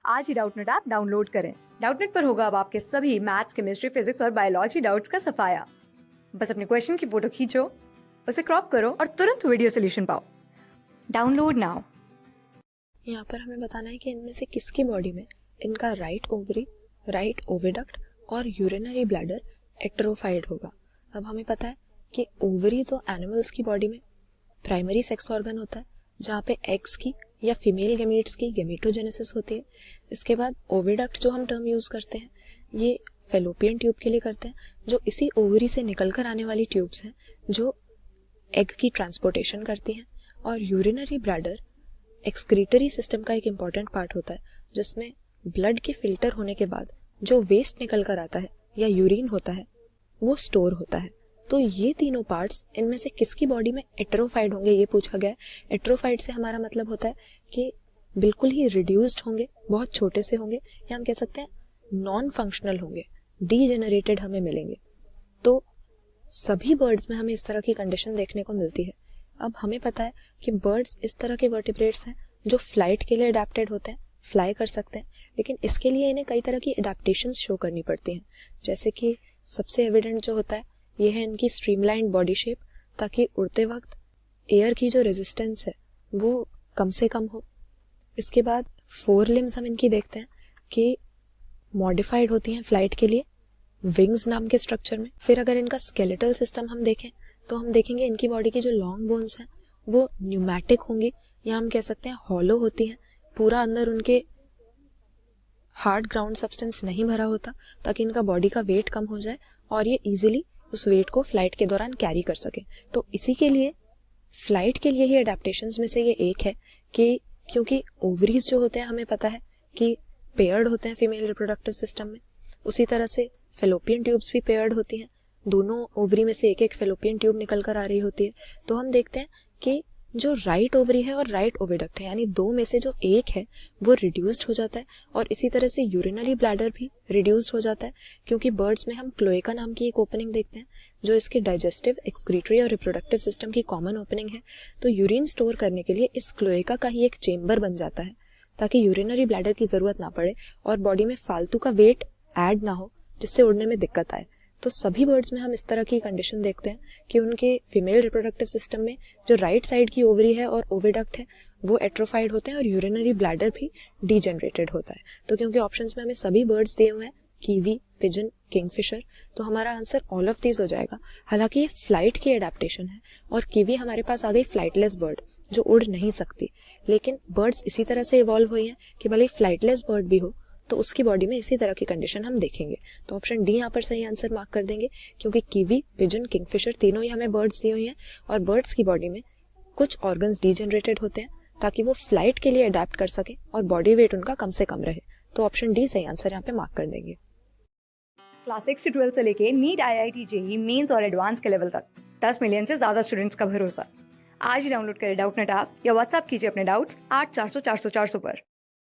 आज ही Doubtnut app download करें। Doubtnut पर होगा अब आपके सभी मैथ्स, केमिस्ट्री, फिजिक्स और बायोलॉजी डाउट्स का सफाया। बस अपने क्वेश्चन की फोटो खींचो, उसे क्रॉप करो और तुरंत वीडियो सोल्यूशन पाओ। Download now. यहाँ पर हमें बताना है कि इनमें से किसकी बॉडी में इनका राइट ओवरी, राइट ओविडक्ट और यूरिनरी ब्लैडर एट्रोफाइड होगा। अब हमें पता है कि ओवरी तो एनिमल्स की बॉडी में प्राइमरी सेक्स ऑर्गन होता है, जहाँ पे एग्स की या फीमेल गैमीट्स की गैमेटोजेनेसिस होती है। इसके बाद ओविडक्ट जो हम टर्म यूज करते हैं, ये फेलोपियन ट्यूब के लिए करते हैं, जो इसी ओवरी से निकलकर आने वाली ट्यूब्स हैं जो एग की ट्रांसपोर्टेशन करती हैं। और यूरिनरी ब्लैडर एक्सक्रीटरी सिस्टम का एक इम्पॉर्टेंट पार्ट होता है, जिसमें ब्लड के फिल्टर होने के बाद जो वेस्ट निकल कर आता है या यूरिन होता है वो स्टोर होता है। तो ये तीनों पार्ट्स इनमें से किसकी बॉडी में एट्रोफाइड होंगे, ये पूछा गया है। एट्रोफाइड से हमारा मतलब होता है कि बिल्कुल ही रिड्यूस्ड होंगे, बहुत छोटे से होंगे, या हम कह सकते हैं नॉन फंक्शनल होंगे, डीजेनरेटेड हमें मिलेंगे। तो सभी बर्ड्स में हमें इस तरह की कंडीशन देखने को मिलती है। अब हमें पता है कि बर्ड्स इस तरह के वर्टिब्रेट्स हैं जो फ्लाइट के लिए अडेप्टेड होते हैं, फ्लाई कर सकते हैं, लेकिन इसके लिए इन्हें कई तरह की अडेप्टेशंस शो करनी पड़ती हैं। जैसे कि सबसे एविडेंट जो होता है ये है इनकी स्ट्रीमलाइन बॉडी शेप, ताकि उड़ते वक्त एयर की जो रेजिस्टेंस है वो कम से कम हो। इसके बाद फोर लिम्स हम इनकी देखते हैं कि मॉडिफाइड होती हैं फ्लाइट के लिए विंग्स नाम के स्ट्रक्चर में। फिर अगर इनका स्केलेटल सिस्टम हम देखें तो हम देखेंगे इनकी बॉडी की जो लॉन्ग बोन्स हैं वो न्यूमैटिक होंगी, या हम कह सकते हैं हॉलो होती हैं। पूरा अंदर उनके हार्ड ग्राउंड सब्सटेंस नहीं भरा होता, ताकि इनका बॉडी का वेट कम हो जाए और ये इजीली उस वेट को फ्लाइट के दौरान कैरी कर सके। तो इसी के लिए फ्लाइट के लिए ही अडेप्टेशंस में से ये एक है कि क्योंकि ओवरीज जो होते हैं हमें पता है कि पेयर्ड होते हैं फीमेल रिप्रोडक्टिव सिस्टम में, उसी तरह से फेलोपियन ट्यूब्स भी पेयर्ड होती हैं। दोनों ओवरी में से एक एक फेलोपियन ट्यूब निकल कर आ रही होती है। तो हम देखते हैं कि जो राइट ओवरी है और राइट ओविडक्ट है, यानी दो में से जो एक है वो रिड्यूस्ड हो जाता है, और इसी तरह से यूरिनरी ब्लैडर भी रिड्यूस्ड हो जाता है, क्योंकि बर्ड्स में हम क्लोएका नाम की एक ओपनिंग देखते हैं जो इसके डाइजेस्टिव, एक्सक्रीटरी और रिप्रोडक्टिव सिस्टम की कॉमन ओपनिंग है। तो यूरिन स्टोर करने के लिए इस क्लोएका का ही एक चेम्बर बन जाता है, ताकि यूरिनरी ब्लैडर की जरूरत ना पड़े और बॉडी में फालतू का वेट ऐड ना हो जिससे उड़ने में दिक्कत आए। तो सभी बर्ड्स में हम इस तरह की कंडीशन देखते हैं कि उनके फीमेल रिप्रोडक्टिव सिस्टम में जो राइट साइड की ओवरी है और ओविडक्ट है वो एट्रोफाइड होते हैं और यूरिनरी ब्लैडर भी डीजेनरेटेड होता है। तो क्योंकि ऑप्शंस में हमें सभी बर्ड्स दिए हुए हैं, कीवी, पिजन, किंगफिशर, तो हमारा आंसर ऑल ऑफ दीज हो जाएगा। हालांकि ये फ्लाइट की एडेप्टेशन है और कीवी हमारे पास आ गई फ्लाइटलेस बर्ड जो उड़ नहीं सकती, लेकिन बर्ड्स इसी तरह से इवॉल्व हुई हैं कि भले फ्लाइटलेस बर्ड भी हो तो उसकी बॉडी में इसी तरह की कंडीशन हम देखेंगे। तो ऑप्शन डी यहाँ पर सही आंसर मार्क कर देंगे, क्योंकि कीवी, पिजन, किंगफिशर तीनों ही हमें बर्ड्स दी हुई हैं और बर्ड्स की बॉडी में कुछ ऑर्गन्स डीजनरेटेड होते हैं ताकि वो फ्लाइट के लिए अडेप्ट कर सके और बॉडी वेट उनका कम से कम रहे। तो ऑप्शन डी सही आंसर यहाँ पे मार्क कर देंगे। क्लास 6 से 12 से लेके नीट, IIT, जेईई मेंस और एडवांस के लेवल तक 10 मिलियन से ज्यादा स्टूडेंट्स का भरोसा। आज ही डाउनलोड करें डाउटनेट ऐप या व्हाट्सएप कीजिए अपने डाउट्स 8400 400 400 पर।